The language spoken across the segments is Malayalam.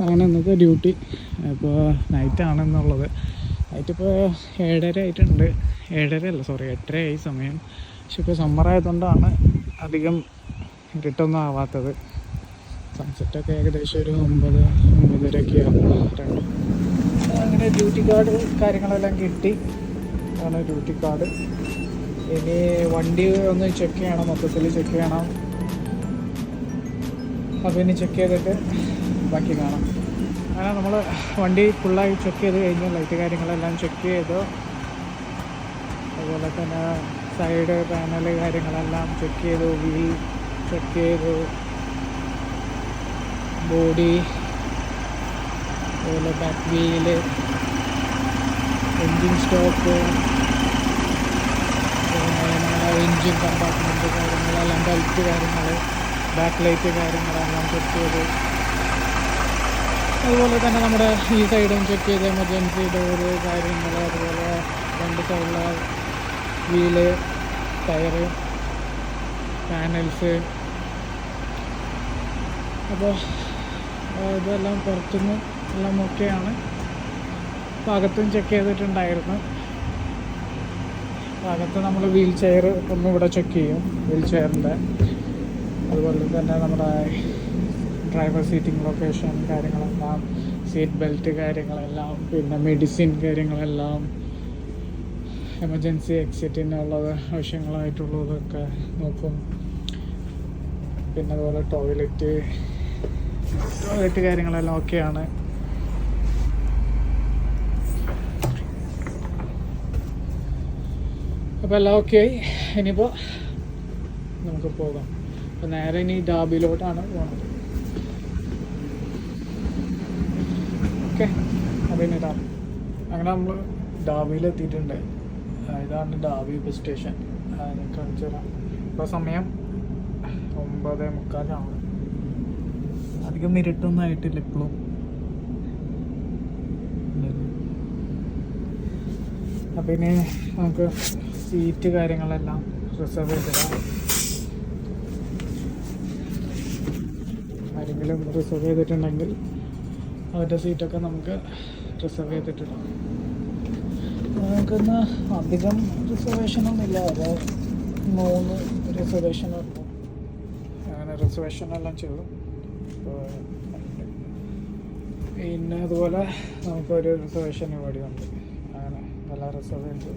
അങ്ങനെ ഇന്നത്തെ ഡ്യൂട്ടി ഇപ്പോൾ നൈറ്റാണെന്നുള്ളത്. നൈറ്റിപ്പോൾ 7:30 ആയിട്ടുണ്ട്. 7:30 അല്ല, സോറി 8:30 ആയി സമയം. പക്ഷെ ഇപ്പോൾ സമ്മറായതുകൊണ്ടാണ് അധികം ഇരുട്ടൊന്നും ആവാത്തത്. സൺസെറ്റൊക്കെ ഏകദേശം ഒരു 9-9:30 ആവും. അങ്ങനെ ഡ്യൂട്ടി കാർഡ് കാര്യങ്ങളെല്ലാം കിട്ടി. ആണ് ഡ്യൂട്ടി കാർഡ്. ഇനി വണ്ടി ഒന്ന് ചെക്ക് ചെയ്യണം, മൊത്തത്തിൽ ചെക്ക് ചെയ്യണം. അപ്പോൾ ഇനി ചെക്ക് ചെയ്തിട്ട് ബാക്കി കാണാം. അങ്ങനെ നമ്മൾ വണ്ടി ഫുള്ളായി ചെക്ക് ചെയ്ത് കഴിഞ്ഞു. ലൈറ്റ് കാര്യങ്ങളെല്ലാം ചെക്ക് ചെയ്തു. അതുപോലെ തന്നെ സൈഡ് പാനൽ കാര്യങ്ങളെല്ലാം ചെക്ക് ചെയ്തു. വീൽ ചെക്ക് ചെയ്തു. ബോഡി, അതുപോലെ back wheel, engine stop, engine compartment കാര്യങ്ങളെല്ലാം, ബെൽറ്റ് കാര്യങ്ങൾ, ബാക്ക് ലൈറ്റ് കാര്യങ്ങളെല്ലാം ചെക്ക് ചെയ്ത്. അതുപോലെ തന്നെ നമ്മുടെ ഈ സൈഡും ചെക്ക് ചെയ്ത് എമർജൻസി ഡോറ് കാര്യങ്ങൾ, അതുപോലെ രണ്ട് സൈഡിലെ വീല്, ടയറ്, പാനൽസ്. അപ്പോൾ ഇതെല്ലാം പുറത്തുനിന്ന് എല്ലാം ഓക്കെയാണ്. അകത്തും ചെക്ക് ചെയ്തിട്ടുണ്ടായിരുന്നു. അകത്ത് നമ്മൾ വീൽ ചെയർ ഒന്നും ഇവിടെ ചെക്ക് ചെയ്യും, വീൽ ചെയറിൻ്റെ. അതുപോലെ തന്നെ നമ്മുടെ ഡ്രൈവർ സീറ്റിംഗ് ലൊക്കേഷൻ കാര്യങ്ങളെല്ലാം, സീറ്റ് ബെൽറ്റ് കാര്യങ്ങളെല്ലാം, പിന്നെ മെഡിസിൻ കാര്യങ്ങളെല്ലാം, എമർജൻസി എക്സിറ്റിനുള്ളത് ആവശ്യങ്ങളായിട്ടുള്ളതൊക്കെ നോക്കും. പിന്നെ അതുപോലെ ടോയ്ലറ്റ് കാര്യങ്ങളെല്ലാം ഓക്കെയാണ്. അപ്പോൾ എല്ലാം ഓക്കെ ആയി. ഇനിയിപ്പോൾ നമുക്ക് പോകാം. അപ്പോൾ നേരെ ഇനി ഡാബിലോട്ടാണ് പോകുന്നത്. ഓക്കെ, അപ്പോൾ ഇനി ഡാബി. അങ്ങനെ നമ്മൾ ഡാബിയിലെത്തിയിട്ടുണ്ട്. ഇതാണ് ഡാബി ബസ് സ്റ്റേഷൻ. കാണിച്ചു തരാം. ഇപ്പോൾ സമയം 9:45 ആണ്. അധികം ഇരുട്ടൊന്നും ആയിട്ടില്ല ഇപ്പോഴും. അപ്പം ഇനി നമുക്ക് സീറ്റ് കാര്യങ്ങളെല്ലാം റിസർവ് ചെയ്തിടാം. ആരെങ്കിലും റിസർവ് ചെയ്തിട്ടുണ്ടെങ്കിൽ അവരുടെ സീറ്റൊക്കെ നമുക്ക് റിസർവ് ചെയ്തിട്ടിടാം. നമുക്കിന്ന് അധികം റിസർവേഷനൊന്നുമില്ല. അത് 3 റിസർവേഷനുള്ളൂ. അങ്ങനെ റിസർവേഷനെല്ലാം ചെയ്തു. പിന്നെ അതുപോലെ നമുക്കൊരു റിസർവേഷൻ ഇവിടെ ഉണ്ട്. അങ്ങനെ നല്ല റിസർവ് ചെയ്തു.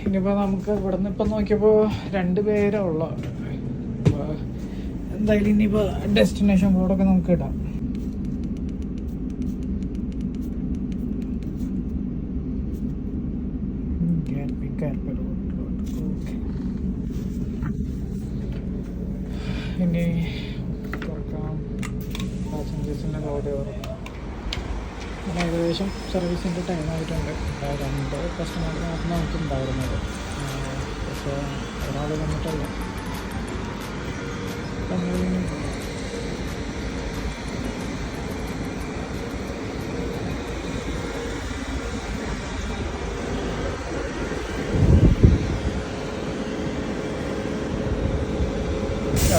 ഇനിയിപ്പോൾ നമുക്ക് ഇവിടെ നിന്ന് ഇപ്പം നോക്കിയപ്പോൾ 2 പേരേ ഉള്ളൂ. അപ്പോൾ എന്തായാലും ഇനിയിപ്പോൾ ഡെസ്റ്റിനേഷൻ ബോർഡൊക്കെ നമുക്ക് ഇടാം. ഇനി തുറക്കാം. പാസഞ്ചേഴ്സിൻ്റെ ലോഡ് പിന്നെ ഏകദേശം സർവീസിൻ്റെ ടൈം ആയിട്ടുണ്ട്. 2 കസ്റ്റമറിനാണ് നമുക്കുണ്ടായിരുന്നത്. പക്ഷേ ഒരാൾ വന്നിട്ടല്ല.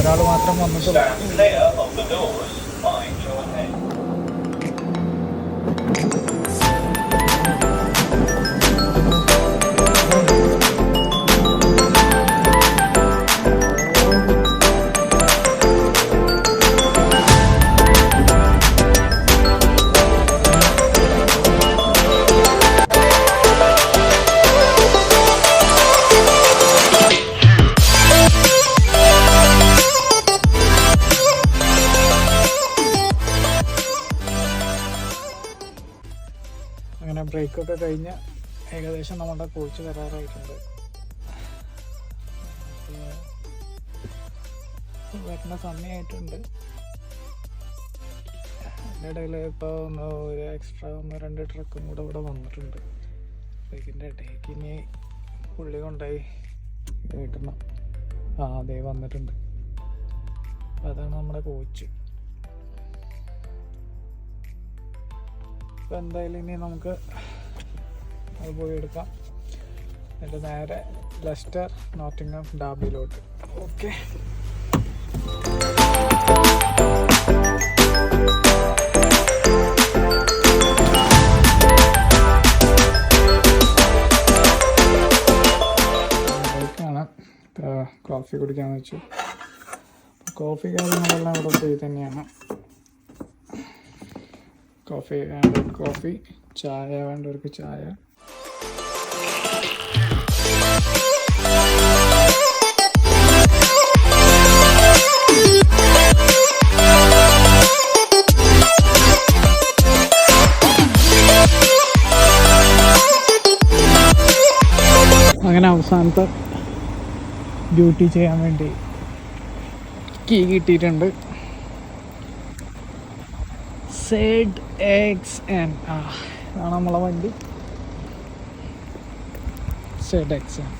ഒരാൾ മാത്രം വന്നിട്ടുള്ളൂ. അങ്ങനെ ബ്രേക്കൊക്കെ കഴിഞ്ഞ് ഏകദേശം നമ്മുടെ കോച്ച് വരാറായിട്ടുണ്ട്. വരുന്ന സമയമായിട്ടുണ്ട്. അതിൻ്റെ ഇടയിൽ ഇപ്പോൾ ഒരു എക്സ്ട്രാ 1-2 ട്രക്കും കൂടെ ഇവിടെ വന്നിട്ടുണ്ട്. ബ്രേക്കിൻ്റെ ഇടയ്ക്ക് ഇനി പുള്ളി കൊണ്ടായി കിട്ടണം. അതേ വന്നിട്ടുണ്ട്. അതാണ് നമ്മുടെ കോച്ച്. അപ്പോൾ എന്തായാലും ഇനി നമുക്ക് അത് പോയി എടുക്കാം. എന്നിട്ട് നേരെ ലെസ്റ്റർ നോട്ടിംഗം ഡാബിയിലോട്ട്. ഓക്കെ. കോഫി കുടിക്കാമെന്ന് വെച്ചു. കോഫി കാര്യങ്ങളെല്ലാം ഇവിടെ ഫ്രീ തന്നെയാണ്. കോഫി വേണ്ടവർക്ക് കോഫി, ചായ വേണ്ടവർക്ക് ചായ. അങ്ങനെ അവസാനത്തെ ഡ്യൂട്ടി ചെയ്യാൻ വേണ്ടി കീ കിട്ടിയിട്ടുണ്ട്. ZXN ഇതാണ് നമ്മളെ വണ്ടി. ZXN.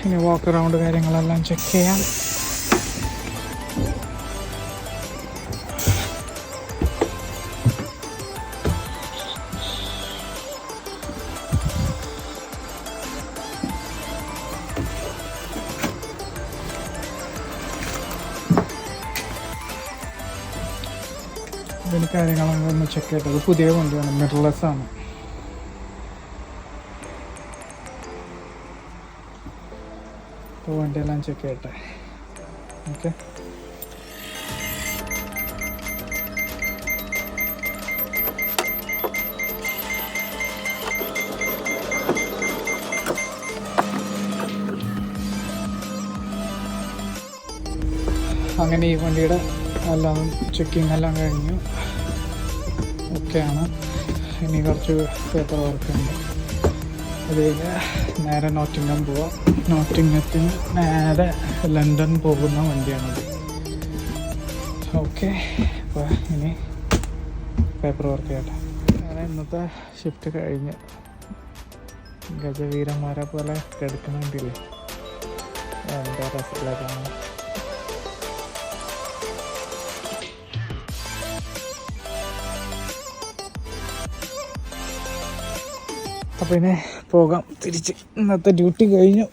ഇനി വാക്ക് അറൗണ്ട് കാര്യങ്ങളെല്ലാം ചെക്ക് ചെയ്യാം. ഇതിന് കാര്യങ്ങളൊക്കെ ഒന്ന് ചെക്ക് ചെയ്തത്. പുതിയ വണ്ടിയാണ്, മിറർലെസ് ആണ്. അപ്പോൾ വണ്ടിയെല്ലാം ചെക്ക് ചെയ്യട്ടെ. ഓക്കെ, അങ്ങനെ ഈ വണ്ടിയുടെ എല്ലാം ചെക്കിങ് എല്ലാം കഴിഞ്ഞു. ഓക്കെയാണ്. ഇനി കുറച്ച് പേപ്പർ വർക്ക് ഉണ്ട്. അത് കഴിഞ്ഞ് നേരെ നോട്ടിംഗം പോവാം. നോട്ടിംഗത്തിന് നേരെ ലണ്ടൻ പോകുന്ന വണ്ടിയാണത്. ഓക്കെ, അപ്പോൾ ഇനി പേപ്പർ വർക്ക് ചെയ്യട്ടെ. അങ്ങനെ ഇന്നത്തെ ഷിഫ്റ്റ് കഴിഞ്ഞ് ഗജവീരന്മാരെ പോലെ കിടക്കുന്നുണ്ടില്ലേ, എന്താ രസത്തിലേക്കാണ്. അപ്പോൾ ഇനി പോകാം തിരിച്ച്. ഇന്നത്തെ ഡ്യൂട്ടി കഴിഞ്ഞു.